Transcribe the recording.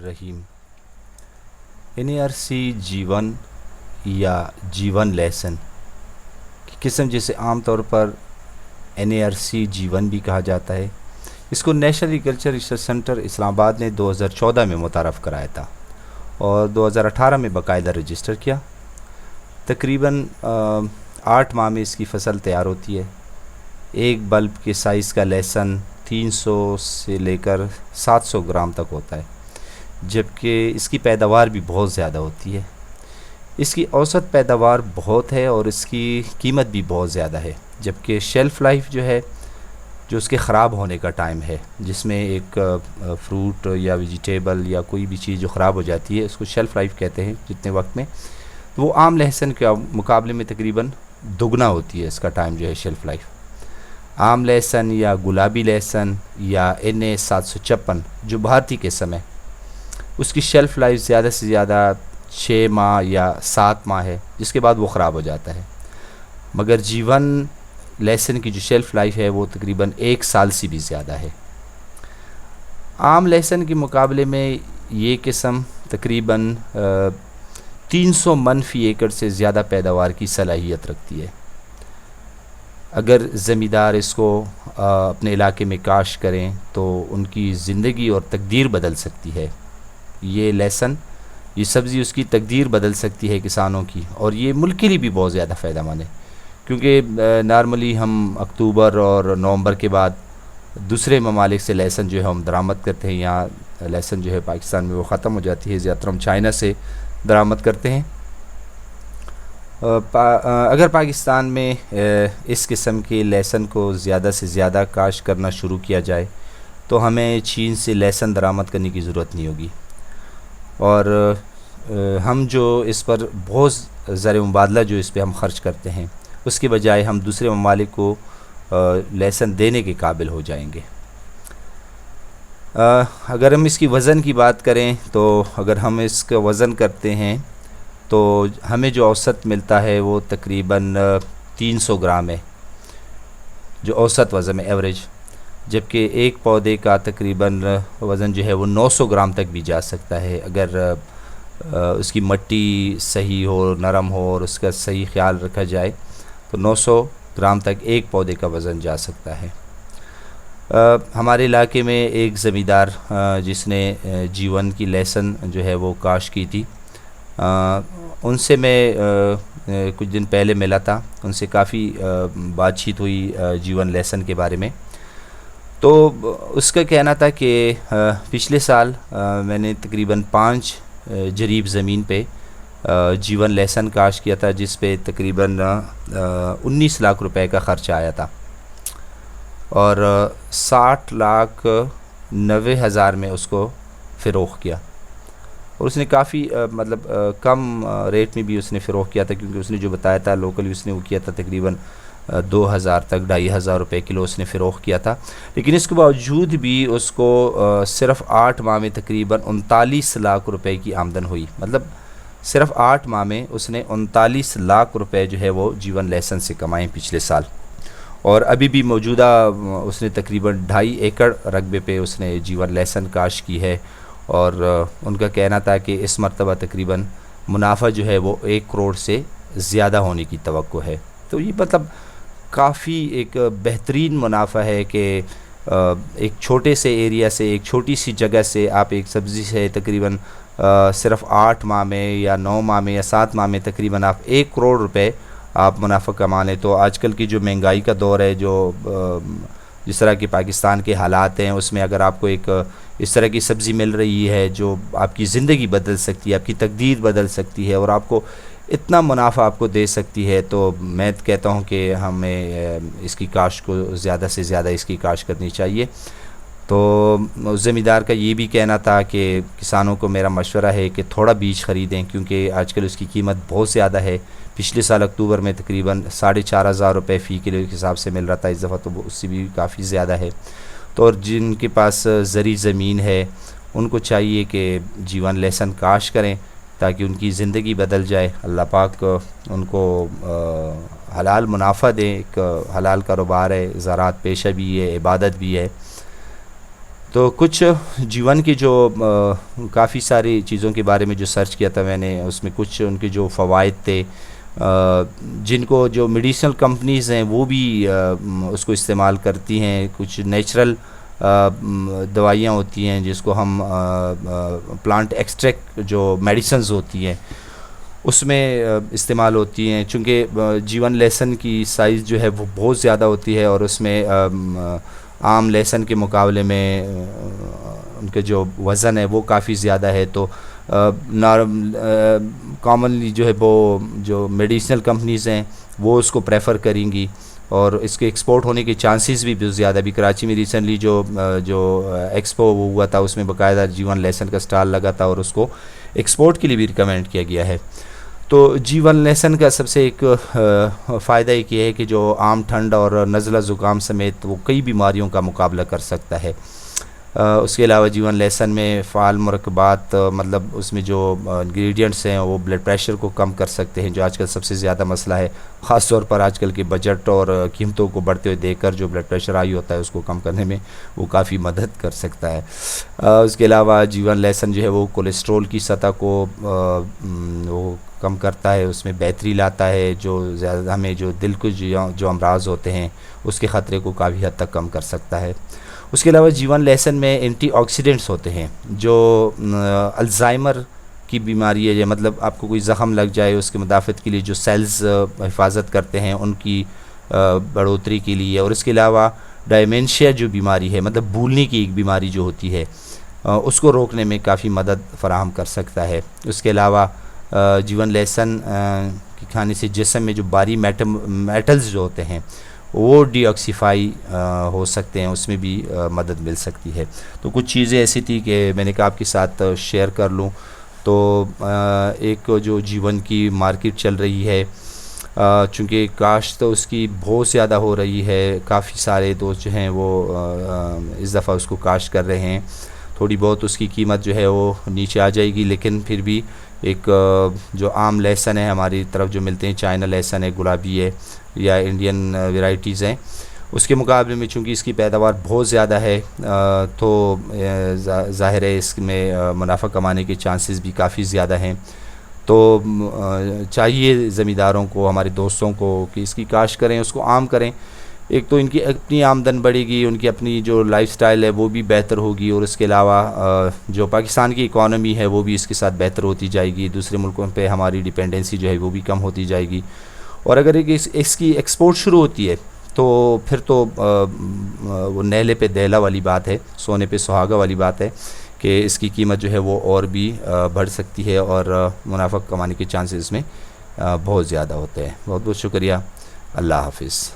الرحیم۔ NARC جیون یا جیون لیسن کی قسم جسے عام طور پر NARC جیون بھی کہا جاتا ہے، اس کو نیشنل ایگریکلچر ریسرچ سینٹر اسلام آباد نے 2014 میں متعارف کرایا تھا اور 2018 میں باقاعدہ رجسٹر کیا۔ تقریباً 8 ماہ میں اس کی فصل تیار ہوتی ہے۔ ایک بلب کے سائز کا لیسن 300 سے لے کر 700 گرام تک ہوتا ہے، جبکہ اس کی پیداوار بھی بہت زیادہ ہوتی ہے۔ اس کی اوسط پیداوار بہت ہے اور اس کی قیمت بھی بہت زیادہ ہے، جبکہ شیلف لائف جو ہے، جو اس کے خراب ہونے کا ٹائم ہے، جس میں ایک فروٹ یا ویجیٹیبل یا کوئی بھی چیز جو خراب ہو جاتی ہے اس کو شیلف لائف کہتے ہیں، جتنے وقت میں وہ عام لہسن کے مقابلے میں تقریباً دگنا ہوتی ہے اس کا ٹائم جو ہے شیلف لائف۔ عام لہسن یا گلابی لہسن یا NA 756 جو بھارتی قسم ہے، اس کی شیلف لائف زیادہ سے زیادہ 6 ماہ یا 7 ماہ ہے، جس کے بعد وہ خراب ہو جاتا ہے، مگر جیون لہسن کی جو شیلف لائف ہے وہ تقریباً 1 سال سے بھی زیادہ ہے۔ عام لہسن کے مقابلے میں یہ قسم تقریباً 300 من فی ایکڑ سے زیادہ پیداوار کی صلاحیت رکھتی ہے۔ اگر زمیندار اس کو اپنے علاقے میں کاشت کریں تو ان کی زندگی اور تقدیر بدل سکتی ہے۔ یہ لہسن، یہ سبزی اس کی تقدیر بدل سکتی ہے کسانوں کی، اور یہ ملک کے لیے بھی بہت زیادہ فائدہ مند ہے، کیونکہ نارملی ہم اکتوبر اور نومبر کے بعد دوسرے ممالک سے لہسن جو ہے ہم درآمد کرتے ہیں۔ یہاں لہسن جو ہے پاکستان میں وہ ختم ہو جاتی ہے، زیادہ تر ہم چائنا سے درآمد کرتے ہیں۔ اگر پاکستان میں اس قسم کے لہسن کو زیادہ سے زیادہ کاشت کرنا شروع کیا جائے تو ہمیں چین سے لہسن درآمد کرنے کی ضرورت نہیں ہوگی، اور ہم جو اس پر بہت زر مبادلہ جو اس پہ ہم خرچ کرتے ہیں، اس کے بجائے ہم دوسرے ممالک کو لہسن دینے کے قابل ہو جائیں گے۔ اگر ہم اس کی وزن کی بات کریں تو اگر ہم اس کا وزن کرتے ہیں تو ہمیں جو اوسط ملتا ہے وہ تقریباً 300 گرام ہے، جو اوسط وزن ہے، ایوریج، جبکہ ایک پودے کا تقریباً وزن جو ہے وہ 900 گرام تک بھی جا سکتا ہے، اگر اس کی مٹی صحیح ہو، نرم ہو اور اس کا صحیح خیال رکھا جائے تو 900 گرام تک ایک پودے کا وزن جا سکتا ہے۔ ہمارے علاقے میں ایک زمیندار جس نے جیون کی لہسن جو ہے وہ کاشت کی تھی، ان سے میں کچھ دن پہلے ملا تھا، ان سے کافی بات چیت ہوئی جیون لہسن کے بارے میں۔ تو اس کا کہنا تھا کہ پچھلے سال میں نے تقریباً 5 جریب زمین پہ جیون لہسن کاشت کیا تھا، جس پہ تقریباً 19 لاکھ روپے کا خرچ آیا تھا، اور 60,90,000 میں اس کو فروخت کیا، اور اس نے کافی کم ریٹ میں بھی اس نے فروخت کیا تھا، کیونکہ اس نے جو بتایا تھا لوکلی اس نے وہ کیا تھا تقریباً 2,000 تک 2,500 روپے کلو اس نے فروخت کیا تھا، لیکن اس کے باوجود بھی اس کو صرف 8 ماہ میں تقریباً 39 لاکھ روپے کی آمدن ہوئی۔ مطلب صرف 8 ماہ میں اس نے 39 لاکھ روپے جو ہے وہ جیون لہسن سے کمائے پچھلے سال، اور ابھی بھی موجودہ اس نے تقریباً 2.5 ایکڑ رقبے پہ اس نے جیون لہسن کاشت کی ہے، اور ان کا کہنا تھا کہ اس مرتبہ تقریباً منافع جو ہے وہ 1 کروڑ سے زیادہ ہونے کی توقع ہے۔ تو یہ مطلب کافی ایک بہترین منافع ہے کہ ایک چھوٹے سے ایریا سے، ایک چھوٹی سی جگہ سے آپ ایک سبزی سے تقریباً صرف 8 ماہ میں یا 9 ماہ میں یا 7 ماہ میں تقریباً آپ 1 کروڑ روپے آپ منافع کما لیں۔ تو آج کل کی جو مہنگائی کا دور ہے، جو جس طرح کی پاکستان کے حالات ہیں، اس میں اگر آپ کو ایک اس طرح کی سبزی مل رہی ہے جو آپ کی زندگی بدل سکتی ہے، آپ کی تقدیر بدل سکتی ہے، اور آپ کو اتنا منافع آپ کو دے سکتی ہے، تو میں کہتا ہوں کہ ہمیں اس کی کاشت کو زیادہ سے زیادہ اس کی کاشت کرنی چاہیے۔ تو زمیندار کا یہ بھی کہنا تھا کہ کسانوں کو میرا مشورہ ہے کہ تھوڑا بیج خریدیں، کیونکہ آج کل اس کی قیمت بہت زیادہ ہے۔ پچھلے سال اکتوبر میں تقریباً 4,500 روپے فی کلو کے حساب سے مل رہا تھا، اس دفعہ تو اس سے بھی کافی زیادہ ہے۔ تو اور جن کے پاس زرعی زمین ہے ان کو چاہیے کہ جیون لہسن کاشت کریں تاکہ ان کی زندگی بدل جائے، اللہ پاک ان کو حلال منافع دیں۔ ایک حلال کاروبار ہے، زراعت پیشہ بھی ہے، عبادت بھی ہے۔ تو کچھ جیون کی جو کافی ساری چیزوں کے بارے میں جو سرچ کیا تھا میں نے، اس میں کچھ ان کے جو فوائد تھے، جن کو جو میڈیسنل کمپنیز ہیں وہ بھی اس کو استعمال کرتی ہیں. کچھ نیچرل دوائیاں ہوتی ہیں جس کو ہم پلانٹ ایکسٹریکٹ جو میڈیسنز ہوتی ہیں اس میں استعمال ہوتی ہیں. چونکہ جیون لہسن کی سائز جو ہے وہ بہت زیادہ ہوتی ہے، اور اس میں عام لہسن کے مقابلے میں ان کے جو وزن ہے وہ کافی زیادہ ہے. تو کامنلی جو ہے وہ جو میڈیسنل کمپنیز ہیں وہ اس کو پریفر کریں گی، اور اس کے ایکسپورٹ ہونے کے چانسز بھی بہت زیادہ. بھی کراچی میں ریسنٹلی جو ایکسپو وہ ہوا تھا، اس میں باقاعدہ جیون لہسن کا سٹال لگا تھا، اور اس کو ایکسپورٹ کے لیے بھی ریکمینڈ کیا گیا ہے. تو جیون لہسن کا سب سے ایک فائدہ ایک یہ ہے کہ جو عام ٹھنڈ اور نزلہ زکام سمیت وہ کئی بیماریوں کا مقابلہ کر سکتا ہے. اس کے علاوہ جیون لہسن میں فعال مرکبات، مطلب اس میں جو انگریڈینٹس ہیں وہ بلڈ پریشر کو کم کر سکتے ہیں، جو آج کل سب سے زیادہ مسئلہ ہے. خاص طور پر آج کل کے بجٹ اور قیمتوں کو بڑھتے ہوئے دیکھ کر جو بلڈ پریشر ہائی ہوتا ہے اس کو کم کرنے میں وہ کافی مدد کر سکتا ہے. اس کے علاوہ جیون لہسن جو ہے وہ کولیسٹرول کی سطح کو وہ کم کرتا ہے، اس میں بہتری لاتا ہے، جو زیادہ ہمیں جو دل کو جو امراض ہوتے ہیں اس کے خطرے کو کافی حد تک کم کر سکتا ہے. اس کے علاوہ جیون لہسن میں اینٹی آکسیڈنٹس ہوتے ہیں جو الزائمر کی بیماری ہے، مطلب آپ کو کوئی زخم لگ جائے اس کے مدافعت کے لیے جو سیلز حفاظت کرتے ہیں ان کی بڑھوتری کے لیے. اور اس کے علاوہ ڈائمینشیا جو بیماری ہے، مطلب بھولنے کی ایک بیماری جو ہوتی ہے، اس کو روکنے میں کافی مدد فراہم کر سکتا ہے. اس کے علاوہ جیون لہسن کے کھانے سے جسم میں جو باری میٹلز جو ہوتے ہیں وہ ڈی آکسیفائی ہو سکتے ہیں، اس میں بھی مدد مل سکتی ہے. تو کچھ چیزیں ایسی تھی کہ میں نے کہا آپ کے ساتھ شیئر کر لوں. تو ایک جو جیون کی مارکیٹ چل رہی ہے، چونکہ کاشت تو اس کی بہت زیادہ ہو رہی ہے، کافی سارے دوست جو ہیں وہ اس دفعہ اس کو کاشت کر رہے ہیں. تھوڑی بہت اس کی قیمت جو ہے وہ نیچے آ جائے گی، لیکن پھر بھی ایک جو عام لہسن ہے ہماری طرف جو ملتے ہیں، چائنا لہسن ہے، گلابی ہے، یا انڈین ویرائٹیز ہیں، اس کے مقابلے میں چونکہ اس کی پیداوار بہت زیادہ ہے تو ظاہر ہے اس میں منافع کمانے کے چانسز بھی کافی زیادہ ہیں. تو چاہیے زمینداروں کو، ہمارے دوستوں کو، کہ اس کی کاشت کریں، اس کو عام کریں. ایک تو ان کی اپنی آمدن بڑھے گی، ان کی اپنی جو لائف سٹائل ہے وہ بھی بہتر ہوگی، اور اس کے علاوہ جو پاکستان کی اکانومی ہے وہ بھی اس کے ساتھ بہتر ہوتی جائے گی. دوسرے ملکوں پہ ہماری ڈیپینڈنسی جو ہے وہ بھی کم ہوتی جائے گی. اور اگر اس کی ایکسپورٹ شروع ہوتی ہے تو پھر تو وہ نیلے پہ دیلا والی بات ہے، سونے پہ سہاگا والی بات ہے کہ اس کی قیمت جو ہے وہ اور بھی بڑھ سکتی ہے، اور منافع کمانے کے چانسز میں بہت زیادہ ہوتے ہیں. بہت بہت شکریہ. اللہ حافظ.